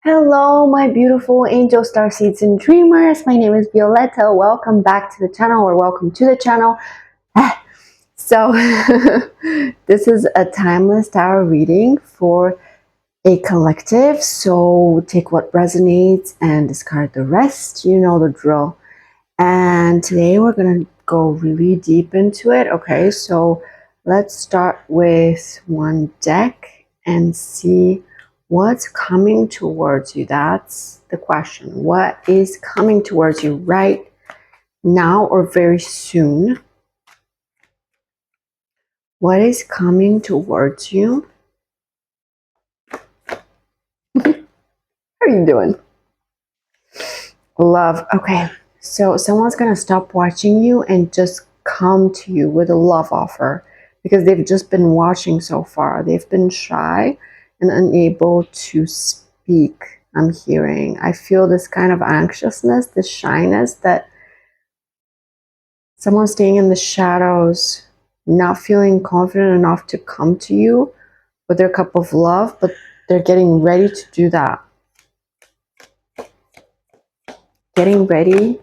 Hello, my beautiful angel starseeds and dreamers. My name is Violeta. Welcome back to the channel, or welcome to the channel. So, this is a timeless tarot reading for a collective. So, take what resonates and discard the rest. You know the drill. And today we're going to go really deep into it. Okay, so let's start with one deck and see what's coming towards you. That's the question. What is coming towards you right now or very soon? What is coming towards you? How are you doing? Love. Okay, so someone's gonna stop watching you and just come to you with a love offer because they've just been watching so far. They've been shy and unable to speak. I'm hearing. I feel this kind of anxiousness, this shyness, that someone's staying in the shadows, not feeling confident enough to come to you with their cup of love, but they're getting ready to do that. Getting ready.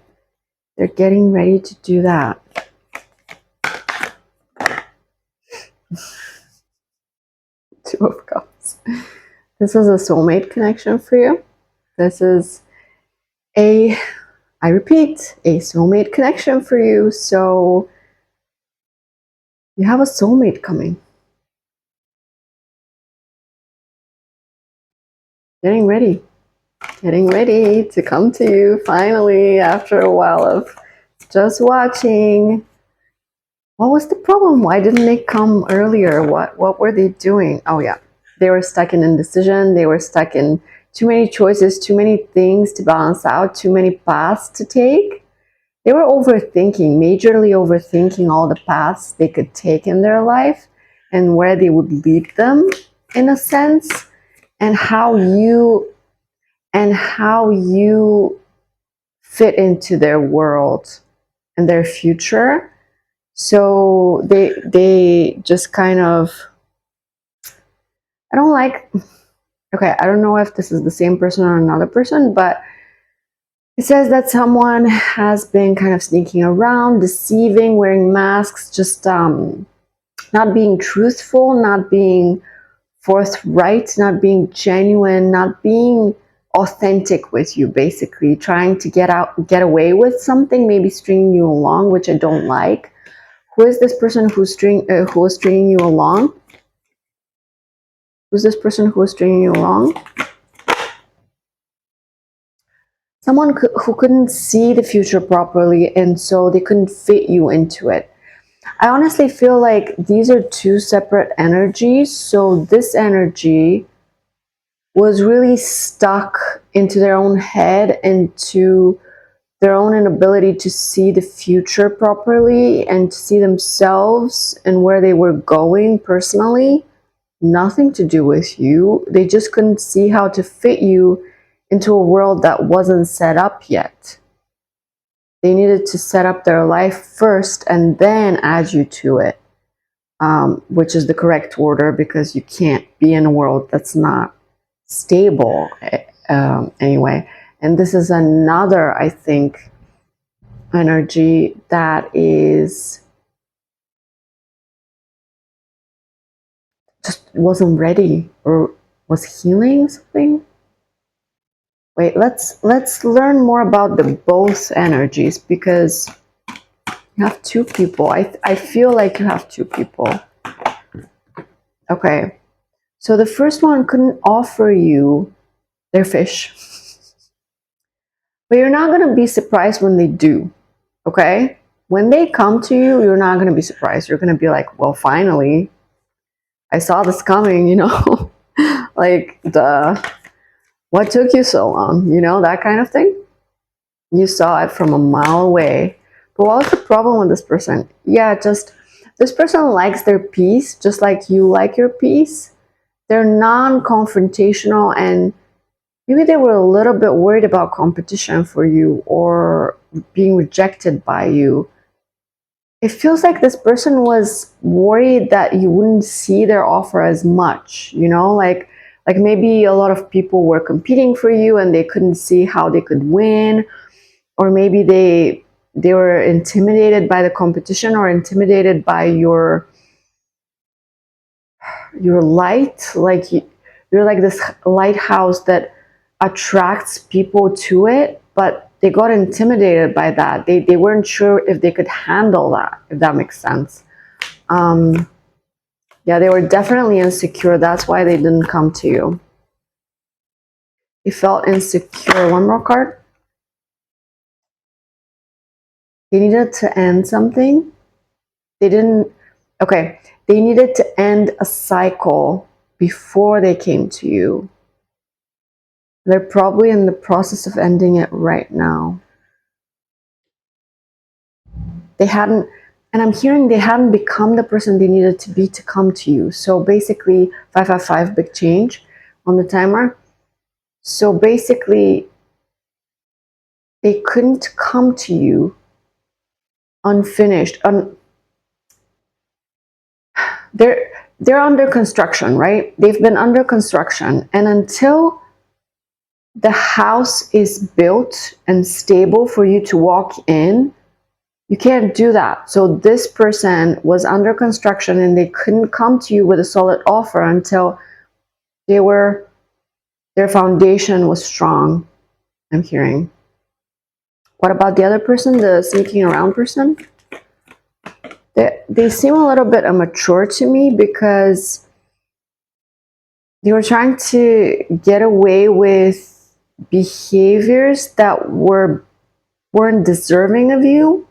They're getting ready to do that. Two of Cups. This is a soulmate connection for you. This is I repeat, a soulmate connection for you. So you have a soulmate coming. Getting ready to come to you finally after a while of just watching. What was the problem? Why didn't they come earlier? What were they doing? Oh yeah, they were stuck in indecision. They were stuck in too many choices, too many things to balance out, too many paths to take. They were overthinking, majorly overthinking all the paths they could take in their life and where they would lead them, in a sense, and how you fit into their world and their future. So they just kind of, I don't know if this is the same person or another person, but it says that someone has been kind of sneaking around, deceiving, wearing masks, just not being truthful, not being forthright, not being genuine, not being authentic with you, basically trying to get away with something, maybe stringing you along, which I don't like. Who is this person who was stringing you along? Who's this person who was stringing you along? Someone who couldn't see the future properly, and so they couldn't fit you into it. I honestly feel like these are two separate energies. So this energy was really stuck into their own head and to their own inability to see the future properly and to see themselves and where they were going personally. Nothing to do with you. They just couldn't see how to fit you into a world that wasn't set up yet. They needed to set up their life first and then add you to it, which is the correct order, because you can't be in a world that's not stable anyway. And this is another, I think, energy that is just wasn't ready or was healing something. Wait, let's learn more about the both energies, because you have two people. I feel like you have two people. Okay, so the first one couldn't offer you their fish, but you're not going to be surprised when they do. Okay, when they come to you, you're not going to be surprised. You're going to be like, well, finally, I saw this coming, you know. Like, what took you so long, you know, that kind of thing. You saw it from a mile away. But what was the problem with this person? Yeah, just this person likes their peace just like you like your peace. They're non-confrontational, and maybe they were a little bit worried about competition for you or being rejected by you. It feels like this person was worried that you wouldn't see their offer as much, you know, like Like maybe a lot of people were competing for you and they couldn't see how they could win, or maybe they were intimidated by the competition or intimidated by your light. Like you're like this lighthouse that attracts people to it, but they got intimidated by that. They weren't sure if they could handle that, if that makes sense. Yeah, they were definitely insecure. That's why they didn't come to you. They felt insecure. One more card. They needed to end something. They didn't, okay, they needed to end a cycle before they came to you. They're probably in the process of ending it right now. They hadn't, and I'm hearing they hadn't become the person they needed to be to come to you. So basically, 555, big change on the timer. So basically, they couldn't come to you unfinished. They're under construction, right? They've been under construction, and until the house is built and stable for you to walk in, you can't do that. So this person was under construction and they couldn't come to you with a solid offer until their foundation was strong, I'm hearing. What about the other person, the sneaking around person? They seem a little bit immature to me because they were trying to get away with behaviors that weren't deserving of you.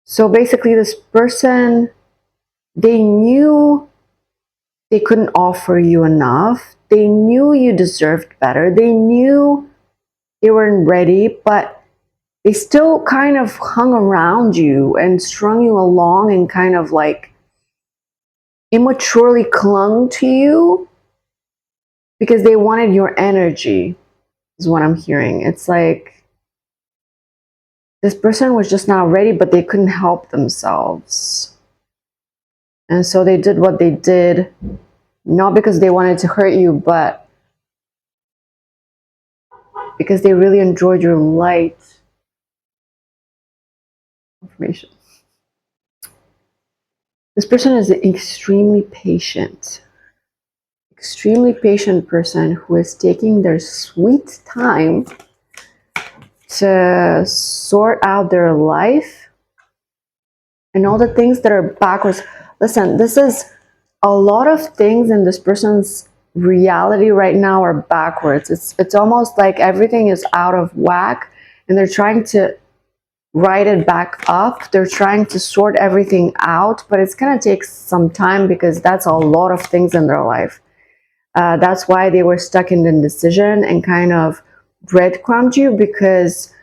So basically this person, they knew they couldn't offer you enough. They knew you deserved better. They knew they weren't ready, but they still kind of hung around you and strung you along and kind of like immaturely clung to you because they wanted your energy, is what I'm hearing. It's like this person was just not ready, but they couldn't help themselves. And so they did what they did, not because they wanted to hurt you, but because they really enjoyed your light. Information. This person is an extremely patient person who is taking their sweet time to sort out their life and all the things that are backwards. Listen, this is a lot of things in this person's reality right now are backwards. It's almost like everything is out of whack and they're trying to write it back up. They're trying to sort everything out, but it's going to take some time because that's a lot of things in their life. That's why they were stuck in the indecision and kind of breadcrumbed you, because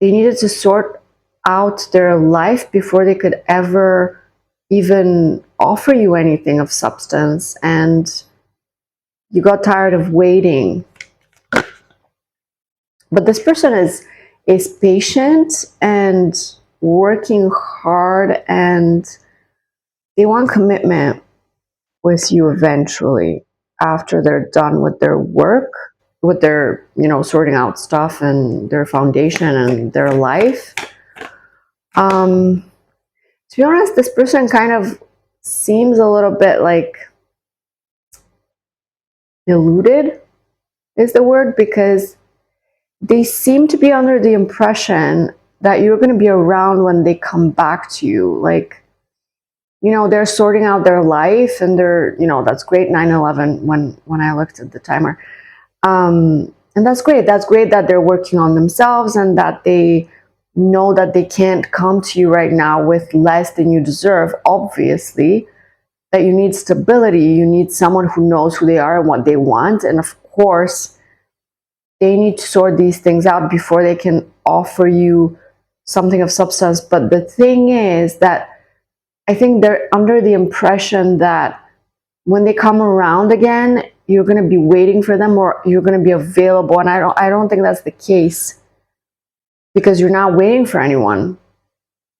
they needed to sort out their life before they could ever even offer you anything of substance, and you got tired of waiting. But this person is patient and working hard, and they want commitment with you eventually after they're done with their work, with their, sorting out stuff and their foundation and their life. To be honest, this person kind of seems a little bit like deluded is the word, because they seem to be under the impression that you're going to be around when they come back to you. Like, they're sorting out their life and they're, that's great. 9/11 when I looked at the timer. And that's great. That's great that they're working on themselves and that they know that they can't come to you right now with less than you deserve. Obviously, that you need stability. You need someone who knows who they are and what they want. And of course, they need to sort these things out before they can offer you something of substance. But the thing is that I think they're under the impression that when they come around again, you're going to be waiting for them or you're going to be available. And I don't think that's the case, because you're not waiting for anyone.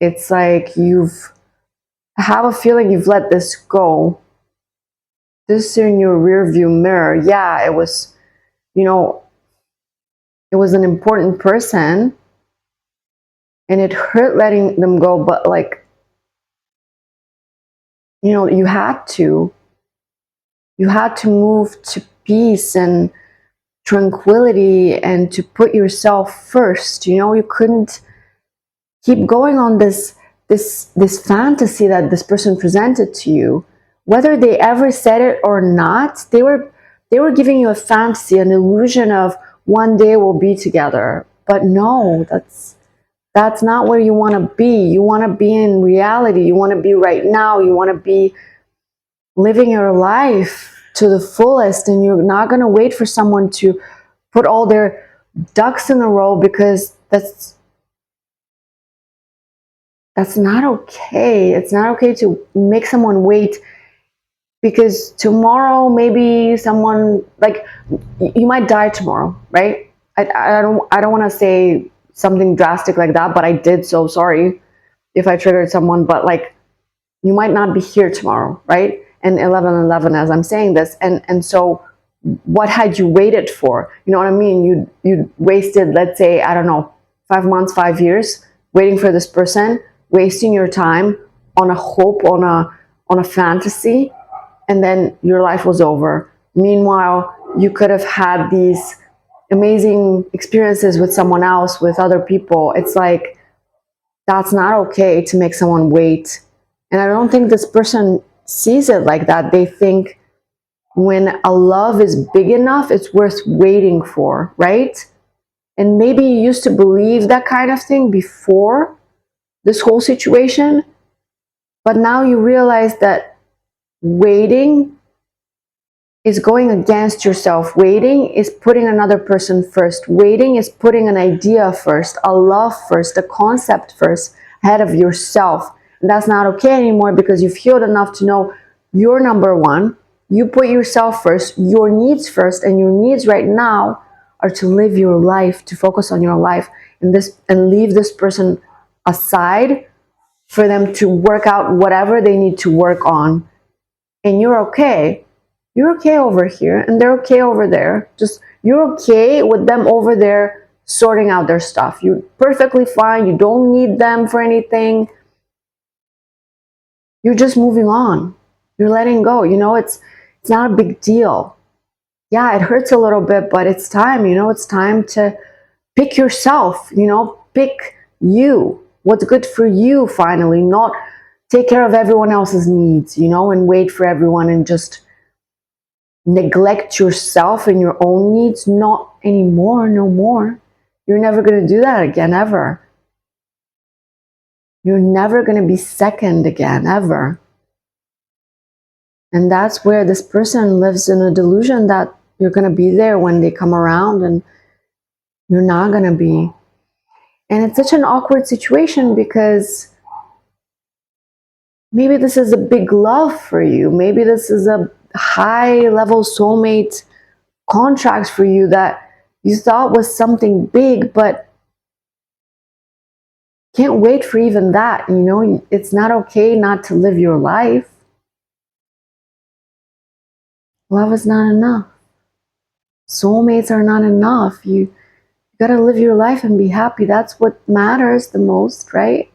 It's like I have a feeling you've let this go this in your rear view mirror, yeah, it was, you know, it was an important person and it hurt letting them go, but like, you know, you had to move to peace and tranquility and to put yourself first. You know, you couldn't keep going on this fantasy that this person presented to you. Whether they ever said it or not, they were giving you a fantasy, an illusion of one day we'll be together. But no, that's not where you want to be. You want to be in reality. You want to be right now. You want to be living your life to the fullest, and you're not going to wait for someone to put all their ducks in a row, because that's not okay. It's not okay to make someone wait, because tomorrow maybe someone, like, you might die tomorrow, right? I don't want to say something drastic like that, but I did, so sorry if I triggered someone, but like, you might not be here tomorrow, right? And 11/11 as I'm saying this, and so what had you waited for? You know what I mean? You wasted, let's say, I don't know, 5 months, 5 years waiting for this person, wasting your time on a hope, on a fantasy, and then your life was over. Meanwhile, you could have had these amazing experiences with someone else, with other people. It's like, that's not okay to make someone wait. And I don't think this person sees it like that. They think when a love is big enough, it's worth waiting for, right? And maybe you used to believe that kind of thing before this whole situation, but now you realize that waiting is going against yourself. Waiting is putting another person first. Waiting is putting an idea first, a love first, a concept first, ahead of yourself. And that's not okay anymore, because you've healed enough to know you're number one. You put yourself first, your needs first, and your needs right now are to live your life, to focus on your life, and leave this person aside for them to work out whatever they need to work on. And you're okay. You're okay over here, and they're okay over there. Just, you're okay with them over there sorting out their stuff. You're perfectly fine. You don't need them for anything. You're just moving on. You're letting go. You know, it's not a big deal. Yeah, it hurts a little bit, but it's time. You know, it's time to pick yourself. You know, pick you. What's good for you, finally. Not take care of everyone else's needs, you know, and wait for everyone and just neglect yourself and your own needs. Not anymore. No more. You're never going to do that again, ever. You're never going to be second again, ever. And that's where this person lives in a delusion that you're going to be there when they come around, and you're not going to be. And it's such an awkward situation, because maybe this is a big love for you. Maybe this is a high level soulmate contract for you that you thought was something big, but can't wait for even that. You know, it's not okay not to live your life. Love is not enough. Soulmates are not enough. You gotta live your life and be happy. That's what matters the most, right?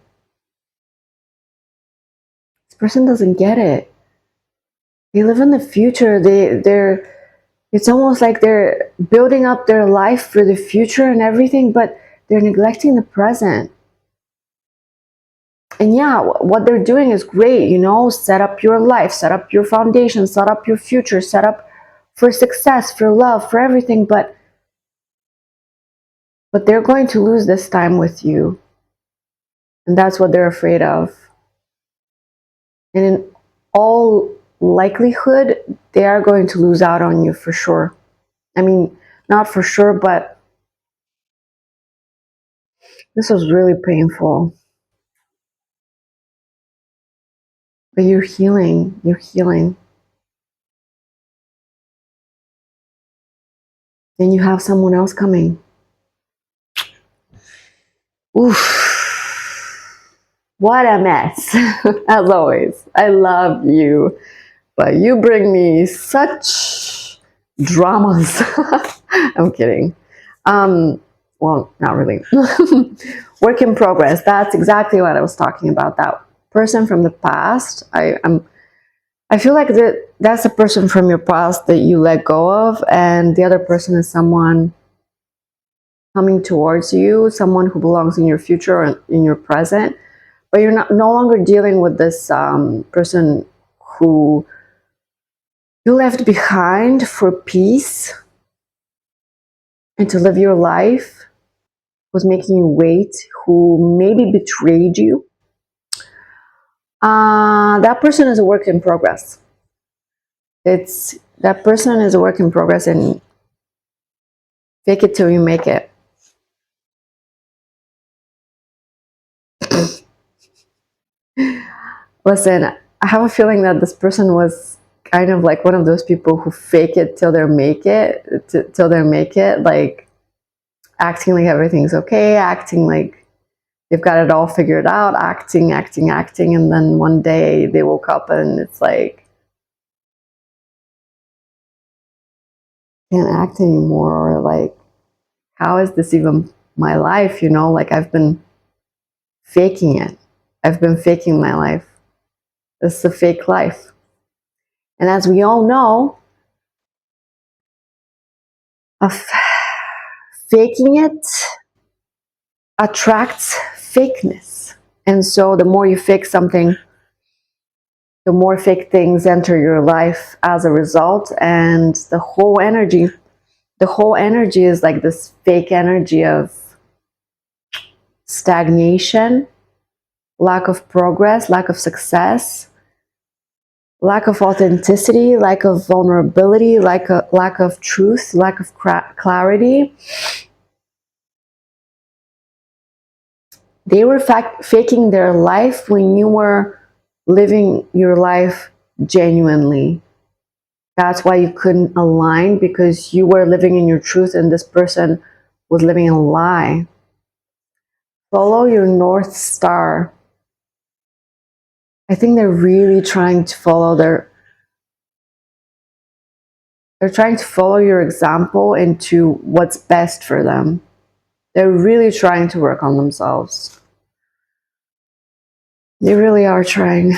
This person doesn't get it. They live in the future. It's almost like they're building up their life for the future and everything, but they're neglecting the present. And yeah, what they're doing is great, you know, set up your life, set up your foundation, set up your future, set up for success, for love, for everything, but they're going to lose this time with you. And that's what they're afraid of. And in all likelihood, they are going to lose out on you for sure. I mean, not for sure, but this was really painful. But you're healing. You're healing. And you have someone else coming. Oof. What a mess. As always. I love you. but you bring me such dramas. I'm kidding. Well, not really. Work in progress. That's exactly what I was talking about. That person from the past. I feel like that's a person from your past that you let go of, and the other person is someone coming towards you, someone who belongs in your future or in your present. But you're no longer dealing with this person who you left behind for peace and to live your life, who's making you wait, who maybe betrayed you. That person is a work in progress. That person is a work in progress, and fake it till you make it. Listen, I have a feeling that this person was kind of like one of those people who fake it till they make it, till they make it, like acting like everything's okay, acting like they've got it all figured out, acting, and then one day they woke up and it's like, can't act anymore, or like, how is this even my life? You know, like I've been faking it. I've been faking my life. This is a fake life. And as we all know, faking it attracts fakeness. And so the more you fake something, the more fake things enter your life as a result. And the whole energy is like this fake energy of stagnation, lack of progress, lack of success, lack of authenticity, lack of vulnerability, lack of truth, lack of clarity. They were faking their life when you were living your life genuinely. That's why you couldn't align, because you were living in your truth and this person was living a lie. Follow your North Star. I think they're really trying to follow they're trying to follow your example into what's best for them. They're really trying to work on themselves. They really are trying.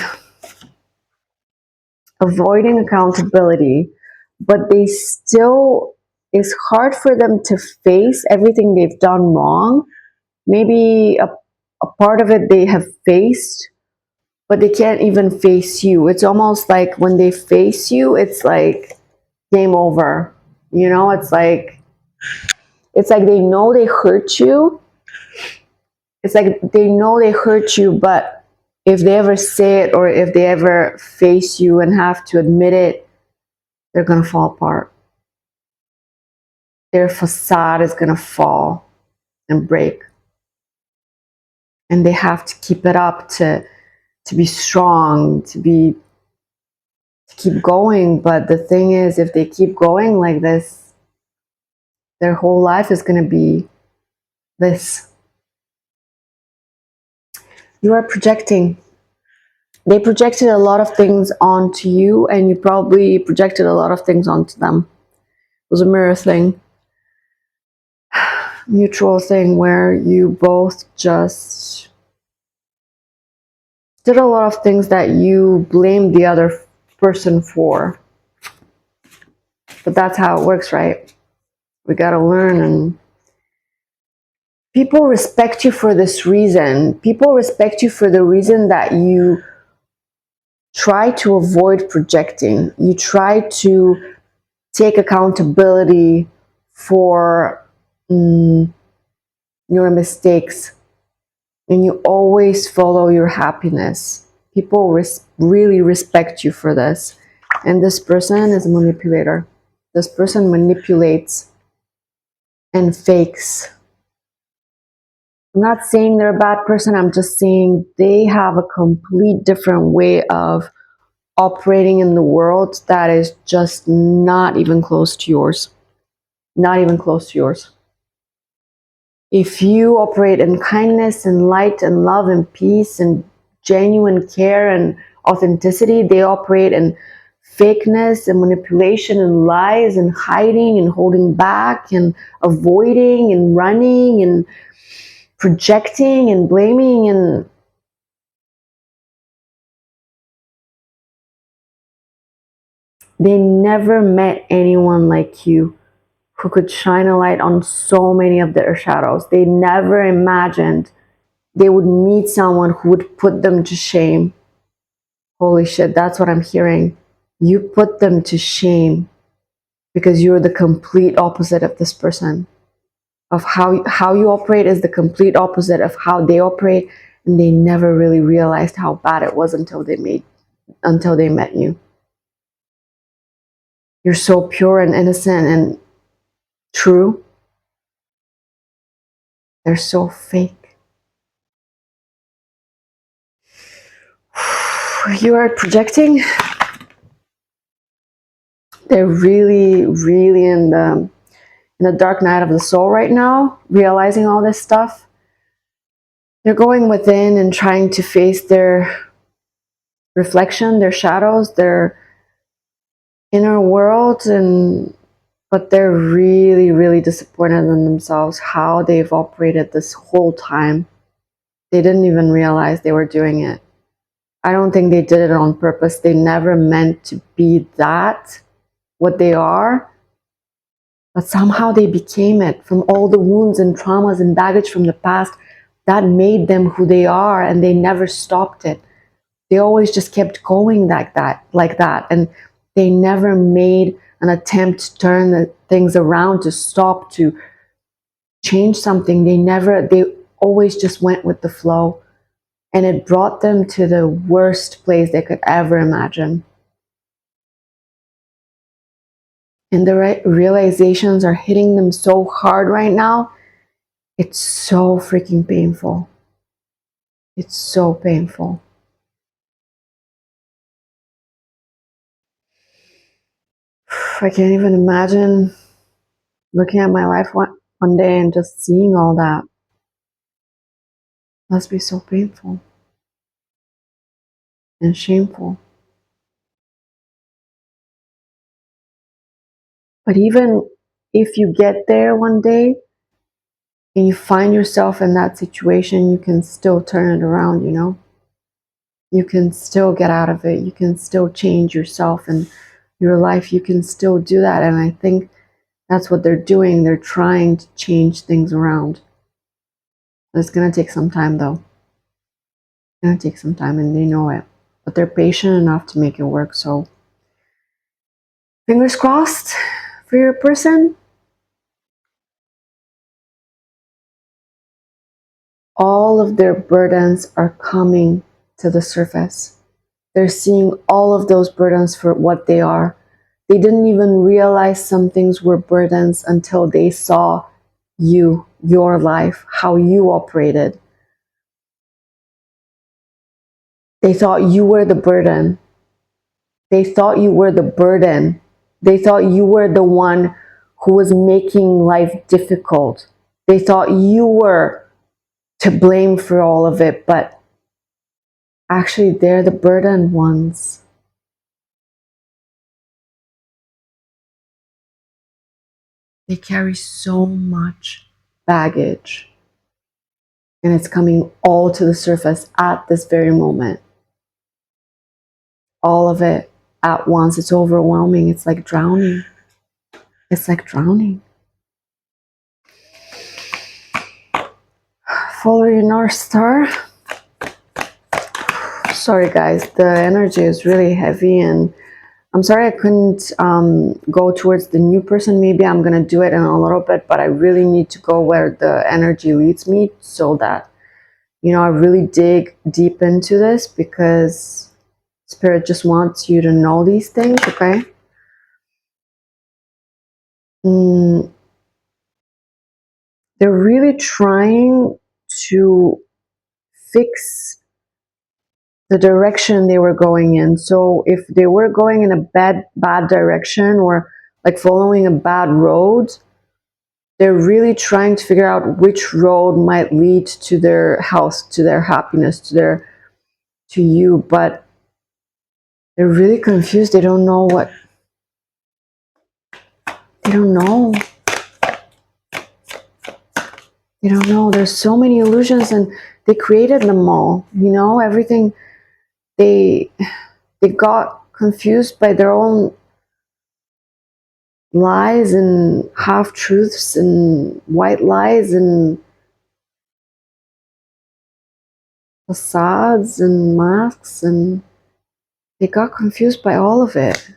Avoiding accountability, but they still, it's hard for them to face everything they've done wrong. Maybe a part of it they have faced, but they can't even face you. It's almost like when they face you, it's like game over. You know, it's like they know they hurt you. It's like they know they hurt you, but if they ever say it or if they ever face you and have to admit it, they're going to fall apart. Their facade is going to fall and break. And they have to keep it up to be strong, to keep going. But the thing is, if they keep going like this, their whole life is going to be this. You are projecting. They projected a lot of things onto you, and you probably projected a lot of things onto them. It was a mirror thing, mutual thing, where you both just did a lot of things that you blamed the other person for. But that's how it works, right? We got to learn. And people respect you for this reason. People respect you for the reason that you try to avoid projecting. You try to take accountability for your mistakes, and you always follow your happiness. People really respect you for this. And this person is a manipulator. This person manipulates and fakes. I'm not saying they're a bad person. I'm just saying they have a complete different way of operating in the world that is just not even close to yours. Not even close to yours. If you operate in kindness and light and love and peace and genuine care and authenticity, they operate in fakeness and manipulation and lies and hiding and holding back and avoiding and running and projecting and blaming, and they never met anyone like you who could shine a light on so many of their shadows. They never imagined they would meet someone who would put them to shame. Holy shit, that's what I'm hearing. You put them to shame because you're the complete opposite of this person. Of how you operate is the complete opposite of how they operate, and they never really realized how bad it was until they met you. You're so pure and innocent and true. They're so fake. You are projecting. They're really, really in the dark night of the soul right now, realizing all this stuff. They're going within and trying to face their reflection, their shadows, their inner world, but they're really, really disappointed in themselves, how they've operated this whole time. They didn't even realize they were doing it. I don't think they did it on purpose. They never meant to be that, what they are, but somehow they became it from all the wounds and traumas and baggage from the past that made them who they are, and they never stopped it. They always just kept going like that, and they never made an attempt to turn the things around, to stop, to change something. They always just went with the flow, and it brought them to the worst place they could ever imagine. And the realizations are hitting them so hard right now. It's so freaking painful. It's so painful. I can't even imagine looking at my life one day and just seeing all that. Must be so painful and shameful. But even if you get there one day and you find yourself in that situation, you can still turn it around, you know? You can still get out of it. You can still change yourself and your life. You can still do that. And I think that's what they're doing. They're trying to change things around. It's going to take some time, though. It's going to take some time, and they know it. But they're patient enough to make it work. So fingers crossed for your person. All of their burdens are coming to the surface. They're seeing all of those burdens for what they are. They didn't even realize some things were burdens until they saw you, your life, how you operated. They thought you were the burden. They thought you were the burden. They thought you were the one who was making life difficult. They thought you were to blame for all of it, but actually they're the burdened ones. They carry so much baggage, and it's coming all to the surface at this very moment. All of it at once. It's overwhelming. It's like drowning. It's like drowning. Follow your North Star. Sorry guys, the energy is really heavy, and I'm sorry I couldn't go towards the new person. Maybe I'm going to do it in a little bit, but I really need to go where the energy leads me so that, you know, I really dig deep into this, because Spirit just wants you to know these things, okay? They're really trying to fix the direction they were going in. So if they were going in a bad direction, or like following a bad road, they're really trying to figure out which road might lead to their health, to their happiness, to you. But They're really confused. They don't know what, they don't know. They don't know. There's so many illusions and they created them all. You know, everything, they got confused by their own lies and half-truths and white lies and facades and masks, and they got confused by all of it.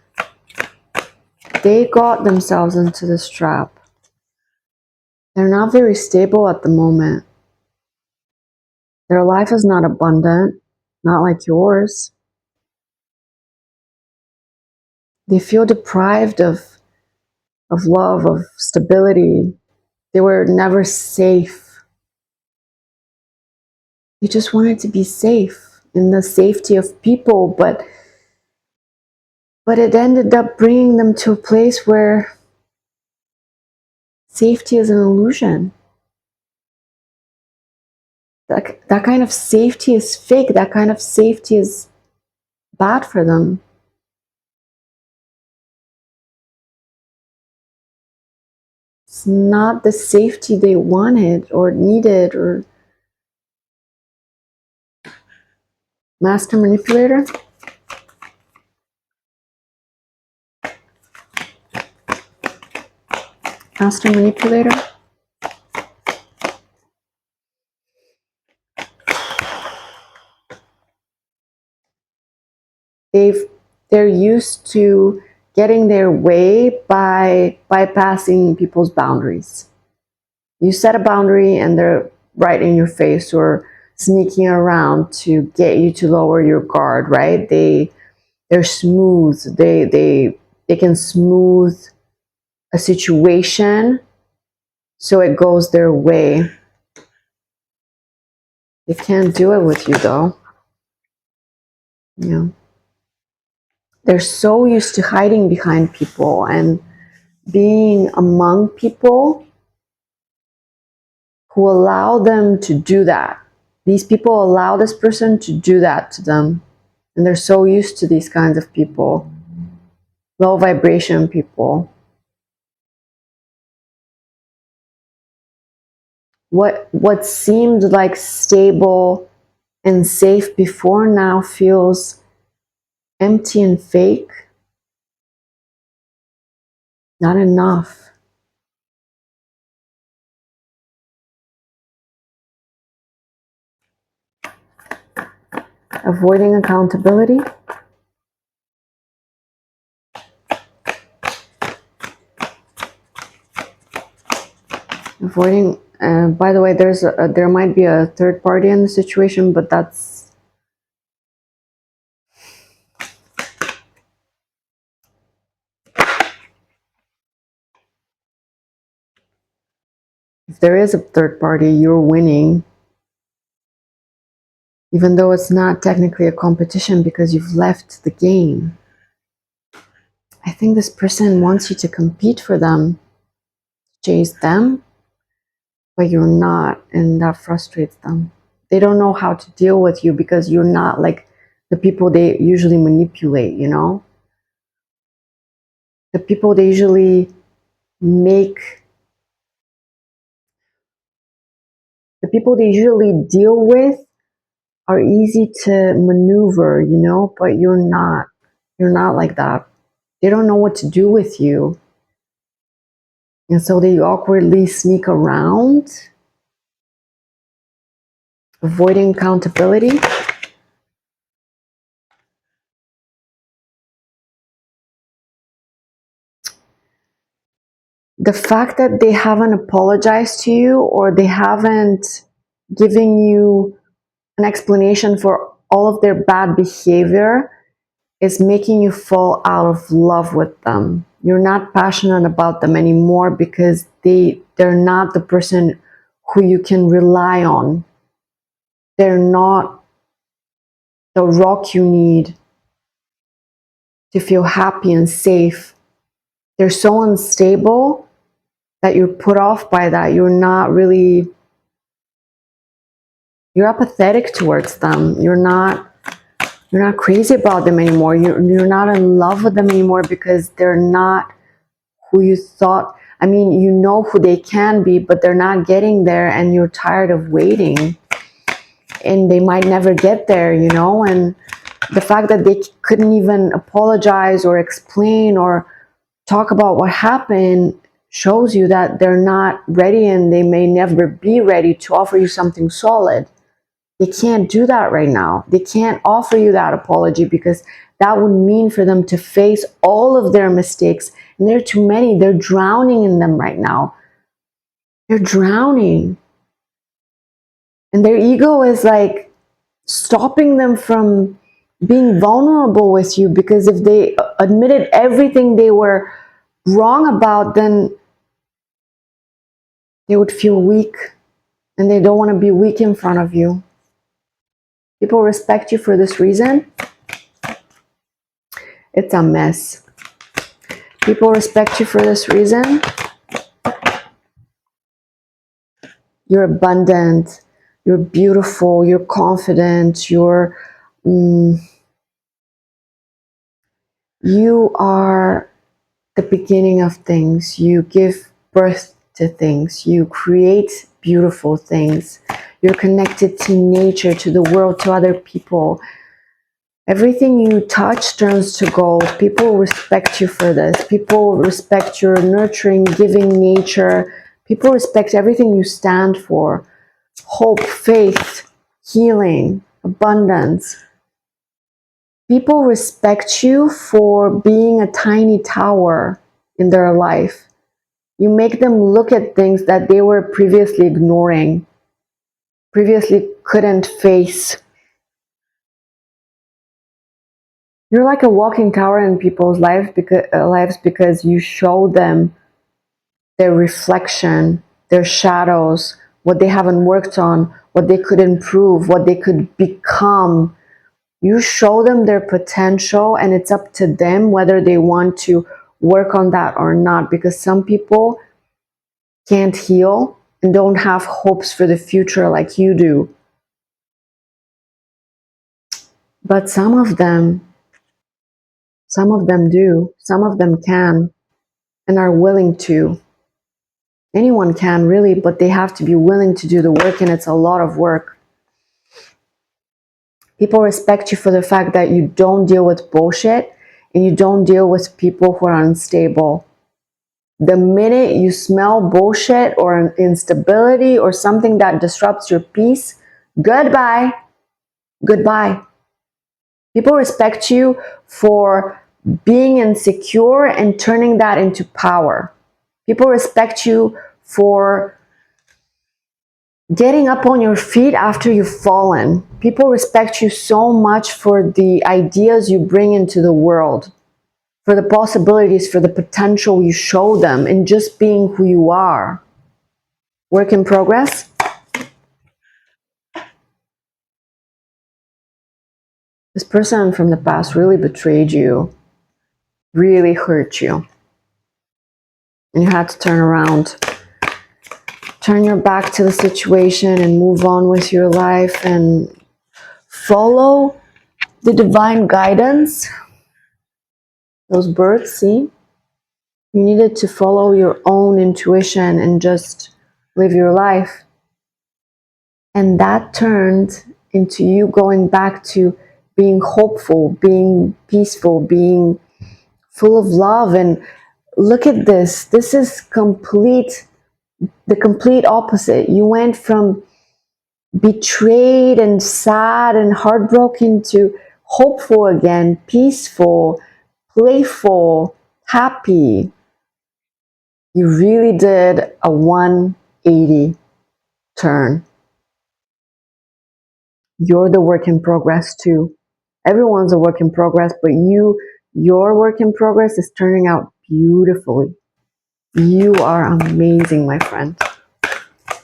They got themselves into this trap. They're not very stable at the moment. Their life is not abundant, not like yours. They feel deprived of love, of stability. They were never safe. They just wanted to be safe in the safety of people, but it ended up bringing them to a place where safety is an illusion. That kind of safety is fake. That kind of safety is bad for them. It's not the safety they wanted or needed. Or master manipulator. Master manipulator. They're used to getting their way by bypassing people's boundaries. You set a boundary and they're right in your face or sneaking around to get you to lower your guard, right? They're smooth. They can smooth a situation so it goes their way. They can't do it with you though. You know, they're so used to hiding behind people and being among people who allow them to do that. These people allow this person to do that to them. And they're so used to these kinds of people. Low vibration people. What seemed like stable and safe before now feels empty and fake. Not enough. Avoiding accountability. Avoiding, by the way, there might be a third party in the situation, but that's if there is a third party, you're winning. Even though it's not technically a competition because you've left the game. I think this person wants you to compete for them, chase them, but you're not, and that frustrates them. They don't know how to deal with you because you're not like the people they usually manipulate, you know? The people they usually make, the people they usually deal with are easy to maneuver, you know, but you're not. You're not like that. They don't know what to do with you. And so they awkwardly sneak around, avoiding accountability. The fact that they haven't apologized to you or they haven't given you an explanation for all of their bad behavior is making you fall out of love with them. You're not passionate about them anymore because they're not the person who you can rely on. They're not the rock you need to feel happy and safe. They're so unstable that you're put off by that. You're not really, you're apathetic towards them. You're not You're not crazy about them anymore. You're not in love with them anymore because they're not who you thought. I mean, you know who they can be, but they're not getting there, and you're tired of waiting. And they might never get there, you know? And the fact that they couldn't even apologize or explain or talk about what happened shows you that they're not ready, and they may never be ready to offer you something solid. They can't do that right now. They can't offer you that apology because that would mean for them to face all of their mistakes. And there are too many. They're drowning in them right now. They're drowning. And their ego is like stopping them from being vulnerable with you, because if they admitted everything they were wrong about, then they would feel weak, and they don't want to be weak in front of you. People respect you for this reason. It's a mess. People respect you for this reason. You're abundant, you're beautiful, you're confident, you are the beginning of things. You give birth to things. You create beautiful things. You're connected to nature, to the world, to other people. Everything you touch turns to gold. People respect you for this. People respect your nurturing, giving nature. People respect everything you stand for. Hope, faith, healing, abundance. People respect you for being a tiny tower in their life. You make them look at things that they were previously ignoring, previously couldn't face. You're like a walking tower in people's lives because you show them their reflection, their shadows, what they haven't worked on, what they could improve, what they could become. You show them their potential, and it's up to them whether they want to work on that or not, because some people can't heal and don't have hopes for the future like you do. But some of them do. Some of them can and are willing to. Anyone can, really, but they have to be willing to do the work, and it's a lot of work. People respect you for the fact that you don't deal with bullshit, and you don't deal with people who are unstable. The minute you smell bullshit or an instability or something that disrupts your peace, goodbye. Goodbye. People respect you for being insecure and turning that into power. People respect you for getting up on your feet after you've fallen. People respect you so much for the ideas you bring into the world, for the possibilities, for the potential you show them, and just being who you are. Work in progress. This person from the past really betrayed you, really hurt you, and you had to turn around. Turn your back to the situation and move on with your life and follow the divine guidance. Those birds, see? You needed to follow your own intuition and just live your life. And that turned into you going back to being hopeful, being peaceful, being full of love. And look at this. This is the complete opposite. You went from betrayed and sad and heartbroken to hopeful again, peaceful, playful, happy. You really did a 180 turn. You're the work in progress too. Everyone's a work in progress, but your work in progress is turning out beautifully. You are amazing, my friend.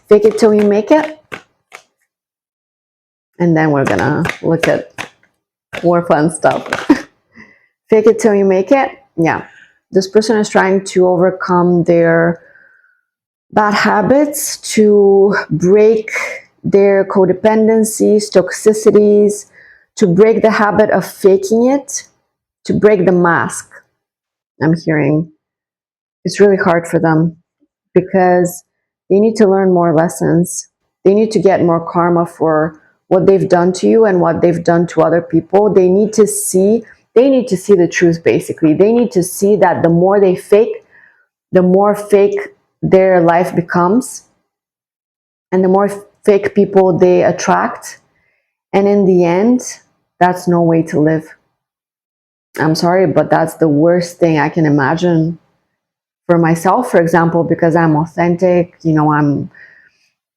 Fake it till you make it. And then we're gonna look at more fun stuff. Fake it till you make it. Yeah. This person is trying to overcome their bad habits, to break their codependencies, toxicities, to break the habit of faking it, to break the mask. I'm hearing it's really hard for them because they need to learn more lessons. They need to get more karma for what they've done to you and what they've done to other people. They need to see the truth, basically. They need to see that the more they fake, the more fake their life becomes, and the more fake people they attract. And in the end, that's no way to live. I'm sorry, but that's the worst thing I can imagine for myself, for example, because I'm authentic. I'm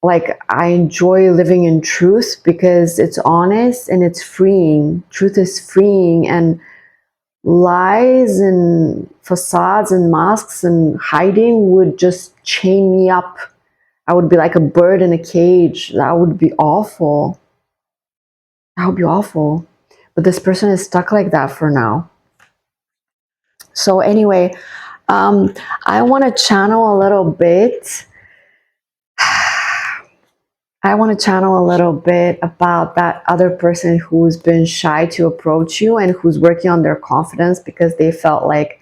like, I enjoy living in truth because it's honest and it's freeing. Truth is freeing, and lies and facades and masks and hiding would just chain me up. I would be like a bird in a cage. That would be awful. That would be awful. But this person is stuck like that for now. So anyway, I want to channel a little bit. I want to channel a little bit about that other person who's been shy to approach you and who's working on their confidence because they felt like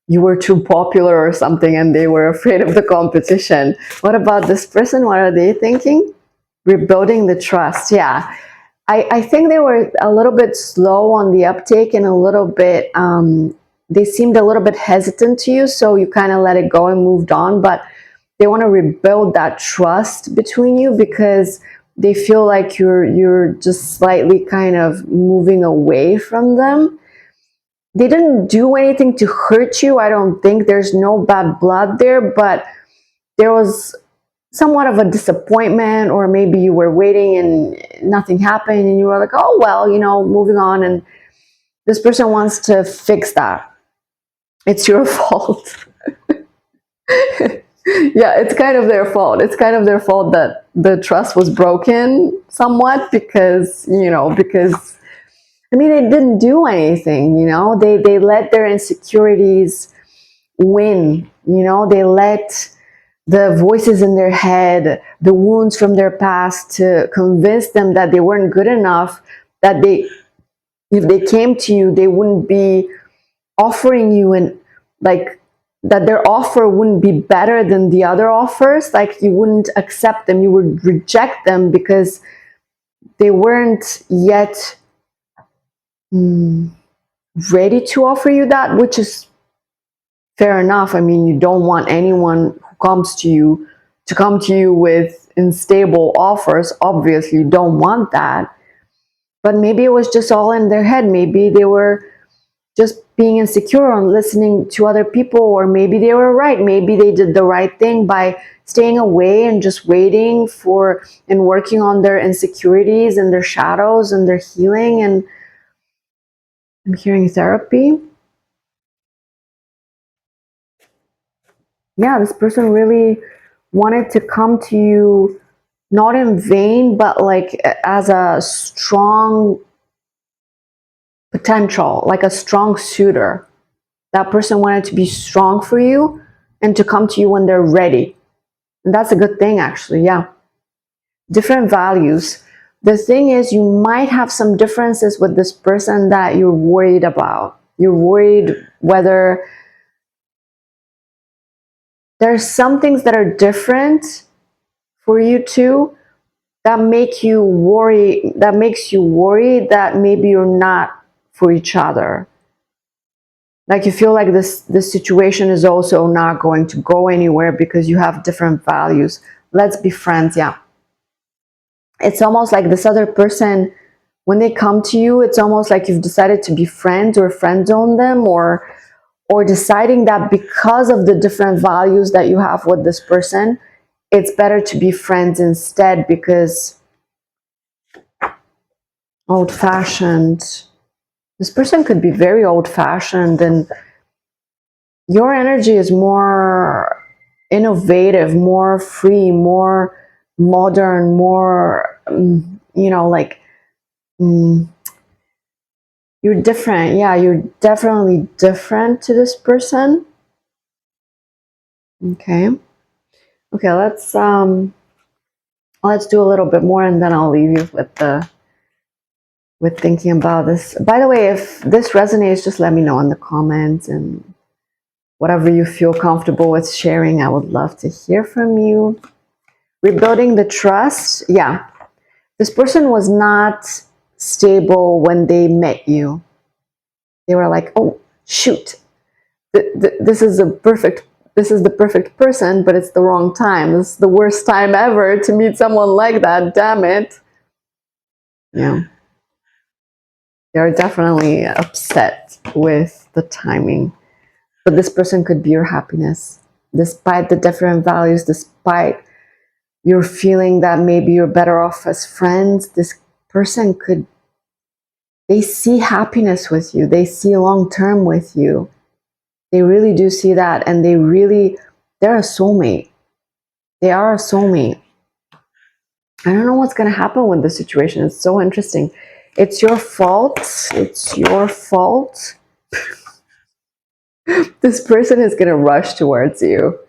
you were too popular or something and they were afraid of the competition. What about this person? What are they thinking? Rebuilding the trust. Yeah. I think they were a little bit slow on the uptake and a little bit, they seemed a little bit hesitant to you. So you kind of let it go and moved on. But they want to rebuild that trust between you because they feel like you're just slightly kind of moving away from them. They didn't do anything to hurt you. I don't think there's no bad blood there, but there was somewhat of a disappointment, or maybe you were waiting and nothing happened and you were like, oh, well, moving on. And this person wants to fix that. It's your fault. Yeah, it's kind of their fault. It's kind of their fault that the trust was broken somewhat because I mean, they didn't do anything, they let their insecurities win, they let the voices in their head, the wounds from their past to convince them that they weren't good enough, that if they came to you, they wouldn't be offering you, and like that their offer wouldn't be better than the other offers, like you wouldn't accept them, you would reject them because they weren't yet ready to offer you that, which is fair enough. I mean, you don't want anyone who comes to you to come to you with unstable offers. Obviously, you don't want that. But maybe it was just all in their head. Maybe they were just being insecure on listening to other people, or maybe they were right. Maybe they did the right thing by staying away and just waiting for and working on their insecurities and their shadows and their healing. And I'm hearing therapy. Yeah, this person really wanted to come to you, not in vain, but like as a strong potential, like a strong suitor. That person wanted to be strong for you and to come to you when they're ready. And that's a good thing, actually. Yeah. Different values. The thing is, you might have some differences with this person that you're worried about. You're worried whether there's some things that are different for you two that makes you worry that maybe you're not for each other. Like you feel like this situation is also not going to go anywhere because you have different values. Let's be friends. Yeah, it's almost like this other person, when they come to you, it's almost like you've decided to be friends or friend zone them, or deciding that because of the different values that you have with this person, it's better to be friends instead, because old-fashioned, this person could be very old-fashioned, and your energy is more innovative, more free, more modern, more like you're different. Yeah, you're definitely different to this person. Okay, let's do a little bit more and then I'll leave you with with thinking about this. By the way, if this resonates, just let me know in the comments, and whatever you feel comfortable with sharing, I would love to hear from you. Rebuilding the trust. Yeah, this person was not stable when they met you. They were like, oh shoot, this is the perfect person, but it's the wrong time. This is the worst time ever to meet someone like that. Damn it. Yeah. They're definitely upset with the timing. But this person could be your happiness. Despite the different values, despite your feeling that maybe you're better off as friends, this person could, they see happiness with you. They see long term with you. They really do see that. And they're a soulmate. They are a soulmate. I don't know what's going to happen with this situation. It's so interesting. It's your fault. It's your fault. This person is going to rush towards you.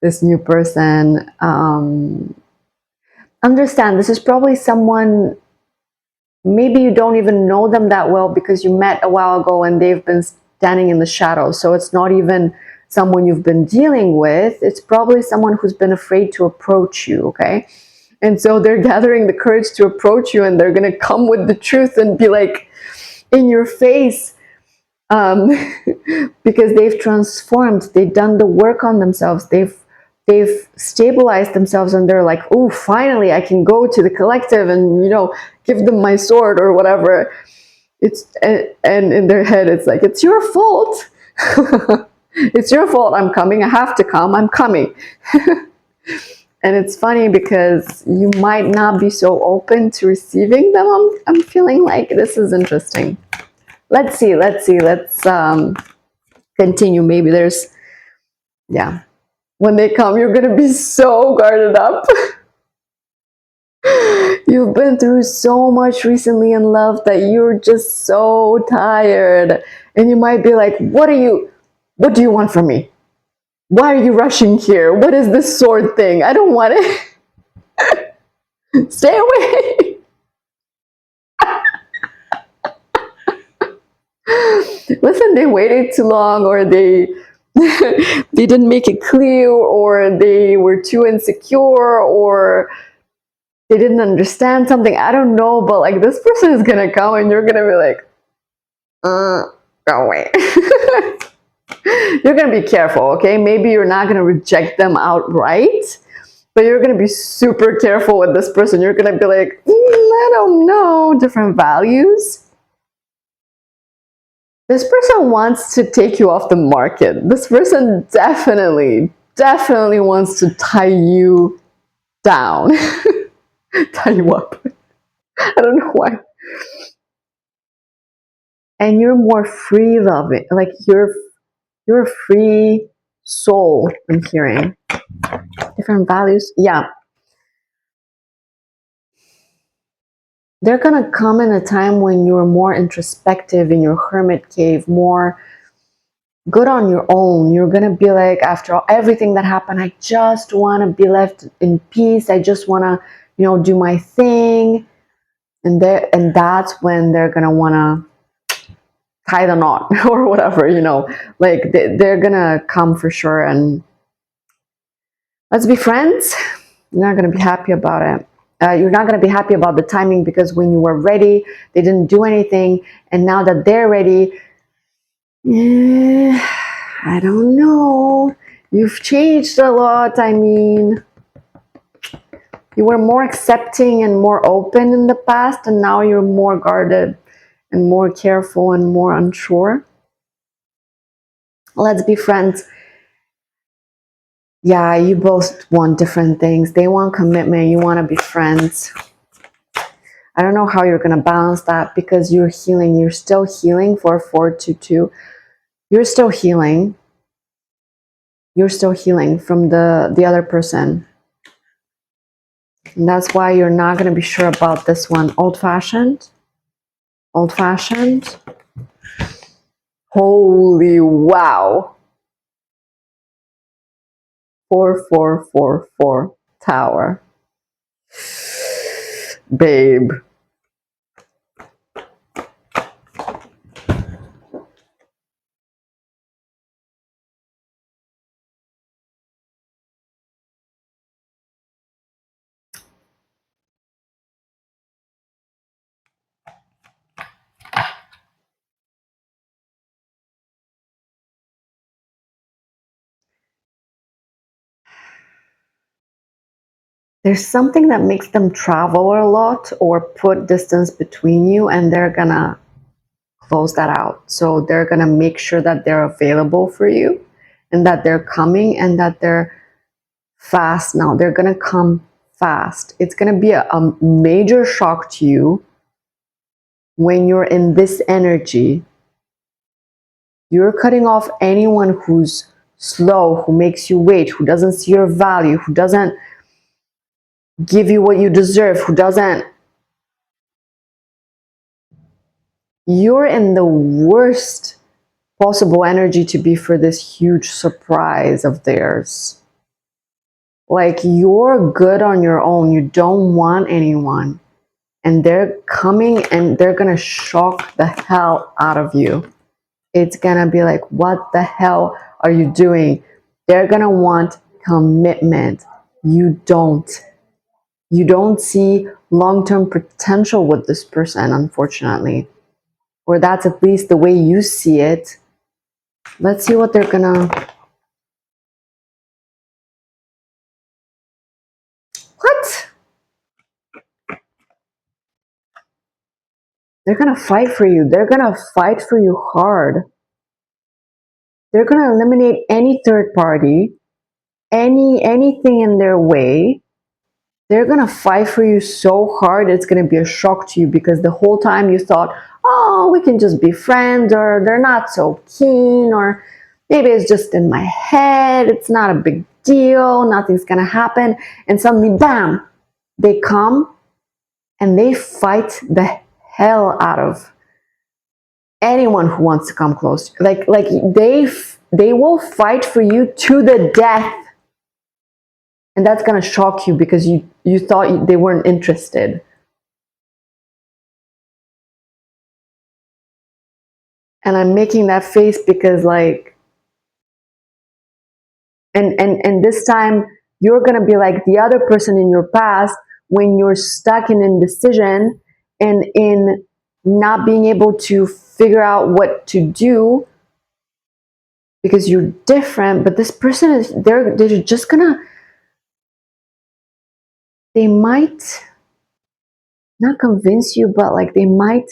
This new person. Understand, this is probably someone, maybe you don't even know them that well because you met a while ago and they've been standing in the shadows. So it's not even someone you've been dealing with. It's probably someone who's been afraid to approach you, okay? And so they're gathering the courage to approach you, and they're going to come with the truth and be like in your face, because they've transformed. They've done the work on themselves. They've stabilized themselves, and they're like, oh, finally I can go to the collective and, you know, give them my sword or whatever. And in their head it's like, it's your fault. It's your fault. I'm coming. I have to come. I'm coming. And it's funny because you might not be so open to receiving them. I'm feeling like this is interesting. Let's see. Let's continue. Maybe there's, yeah. When they come, you're going to be so guarded up. You've been through so much recently in love that you're just so tired. And you might be like, what do you want from me? Why are you rushing here? What is this sword thing? I don't want it. Stay away. Listen, they waited too long, or they they didn't make it clear, or they were too insecure, or they didn't understand something. I don't know, but like this person is gonna come and you're gonna be like, go away. You're gonna be careful, okay? Maybe you're not gonna reject them outright, but you're gonna be super careful with this person. You're gonna be like, I don't know, different values. This person wants to take you off the market. This person definitely wants to tie you down. Tie you up. I don't know why. And you're more free loving, like you're a free soul. I'm hearing different values. Yeah, they're gonna come in a time when you're more introspective in your hermit cave, more good on your own. You're gonna be like, after everything that happened, I just want to be left in peace. I just want to, you know, do my thing. And that's when they're gonna want to tie the knot or whatever, you know, like they're gonna come for sure. And let's be friends. You're not gonna be happy about it. You're not going to be happy about the timing, because when you were ready, they didn't do anything. And now that they're ready, I don't know. You've changed a lot. I mean, you were more accepting and more open in the past, and now you're more guarded and more careful and more unsure. Let's be friends. Yeah, you both want different things. They want commitment. You want to be friends. I don't know how you're going to balance that, because you're healing. You're still healing for 422. You're still healing. You're still healing from the other person. And that's why you're not going to be sure about this one. Old-fashioned. Old-fashioned. Holy wow. 4444 Tower. Babe. there's something that makes them travel a lot or put distance between you, and they're gonna close that out. So they're gonna make sure that they're available for you and that they're coming and that they're fast now. They're gonna come fast. It's gonna be a major shock to you when you're in this energy. You're cutting off anyone who's slow, who makes you wait, who doesn't see your value, who doesn't give you what you deserve, who doesn't. You're in the worst possible energy to be for this huge surprise of theirs. Like, you're good on your own. You don't want anyone. And they're coming and they're gonna shock the hell out of you. It's gonna be like, what the hell are you doing? They're gonna want commitment. You don't. You don't see long-term potential with this person, unfortunately. Or that's at least the way you see it. Let's see what they're gonna... What? They're gonna fight for you. They're gonna fight for you hard. They're gonna eliminate any third party, anything in their way. They're gonna fight for you so hard, it's gonna be a shock to you, because the whole time you thought, oh, we can just be friends, or they're not so keen, or maybe it's just in my head, it's not a big deal, nothing's gonna happen. And suddenly, bam, they come and they fight the hell out of anyone who wants to come close. Like they will fight for you to the death. And that's gonna shock you, because you thought they weren't interested. And I'm making that face because, like, and this time you're gonna be like the other person in your past, when you're stuck in indecision and in not being able to figure out what to do because you're different. But this person is, they're just gonna, they might not convince you, but like they might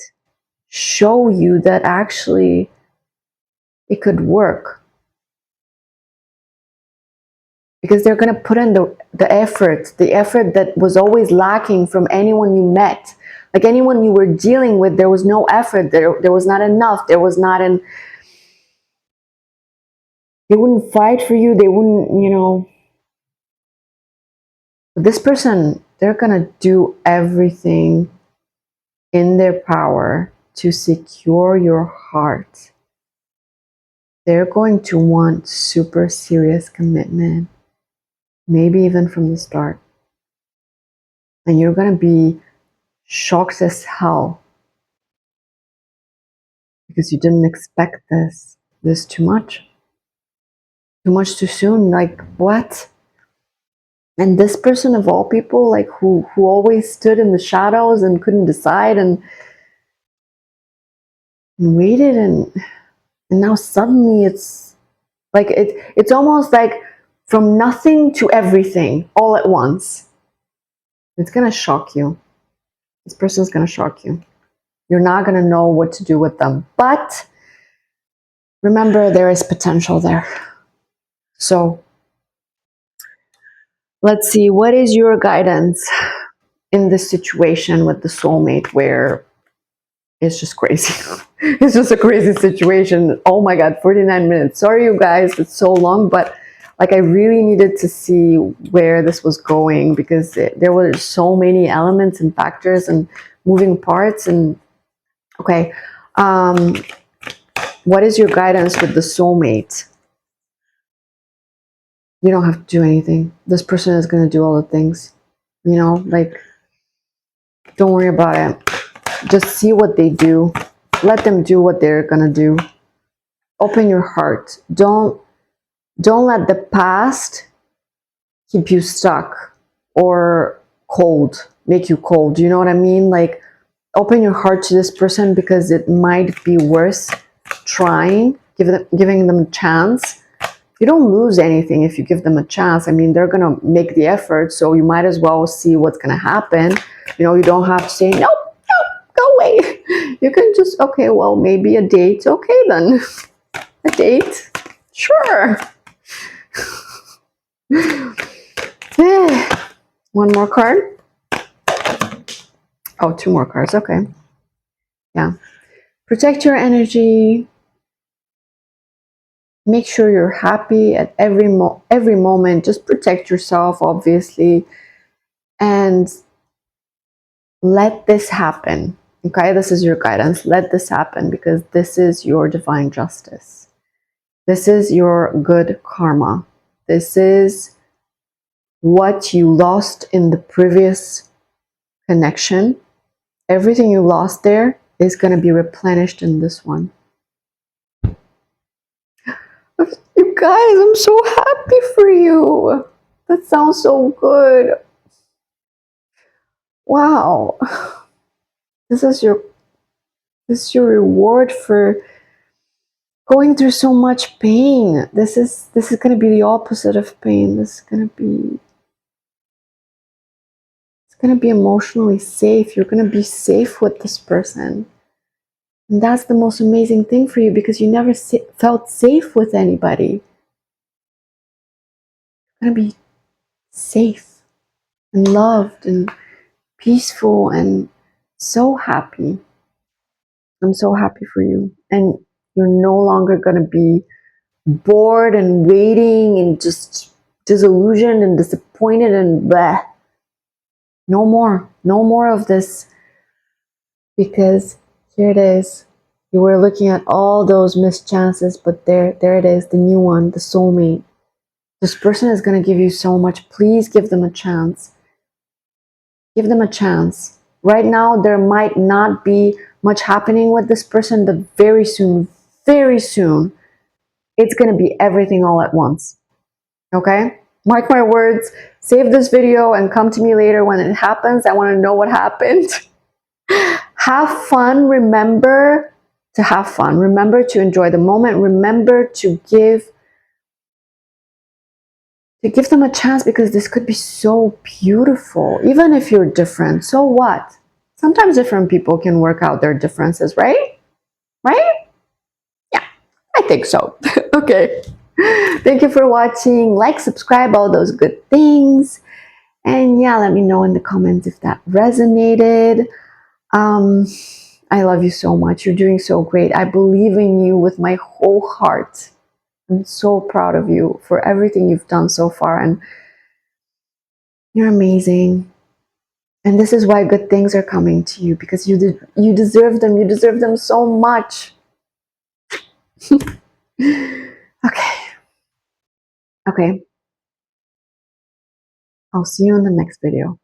show you that actually it could work, because they're going to put in the effort that was always lacking from anyone you met. Like, anyone you were dealing with, there was no effort, there was not enough, there was not an... They wouldn't fight for you, they wouldn't, you know. This person, they're going to do everything in their power to secure your heart. They're going to want super serious commitment, maybe even from the start. And you're going to be shocked as hell, because you didn't expect this too much too soon. Like, what? And this person, of all people, like, who always stood in the shadows and couldn't decide, and waited, and now suddenly it's like, it's almost like from nothing to everything all at once. It's gonna shock you. This person's gonna shock you. You're not gonna know what to do with them. But remember, there is potential there. So let's see, what is your guidance in this situation with the soulmate, where it's just crazy. It's just a crazy situation. Oh my God, 49 minutes. Sorry, you guys, it's so long, but like, I really needed to see where this was going, because there were so many elements and factors and moving parts. And okay, what is your guidance with the soulmate? You don't have to do anything. This person is going to do all the things, you know, like, don't worry about it. Just see what they do. Let them do what they're going to do. Open your heart. Don't let the past keep you stuck or cold, make you cold. You know what I mean? Like, open your heart to this person, because it might be worth trying, giving them a chance you don't lose anything if you give them a chance. I mean, they're going to make the effort, so you might as well see what's going to happen. You know, you don't have to say, nope, nope, go away. You can just, okay, well, maybe a date. Okay, then. A date? Sure. One more card. Oh, two more cards. Okay. Yeah. Protect your energy. Make sure you're happy at every moment. Just protect yourself, obviously, and let this happen. Okay, this is your guidance. Let this happen, because this is your divine justice. This is your good karma. This is what you lost in the previous connection. Everything you lost there is going to be replenished in this one. You guys, I'm so happy for you. That sounds so good. Wow. This is your reward for going through so much pain. This is going to be the opposite of pain. This is going to be, it's going to be emotionally safe. You're going to be safe with this person. And that's the most amazing thing for you, because you never felt safe with anybody. You're going to be safe and loved and peaceful and so happy. I'm so happy for you. And you're no longer going to be bored and waiting and just disillusioned and disappointed and bleh. No more. No more of this. Because here it is. You were looking at all those missed chances, but there it is, the new one, the soulmate. This person is going to give you so much. Please give them a chance. Give them a chance. Right now, there might not be much happening with this person, but very soon, it's going to be everything all at once. Okay? Mark my words. Save this video and come to me later when it happens. I want to know what happened. Have fun. Remember to have fun. Remember to enjoy the moment. Remember to give them a chance, because this could be so beautiful. Even if you're different, so what? Sometimes different people can work out their differences, right? Right? Yeah, I think so. Okay. Thank you for watching. Like, subscribe, all those good things. And yeah, let me know in the comments if that resonated. I love you so much. You're doing so great. I believe in you with my whole heart. I'm so proud of you for everything you've done so far, and you're amazing. And this is why good things are coming to you, because you deserve them. You deserve them so much. Okay. Okay. I'll see you in the next video.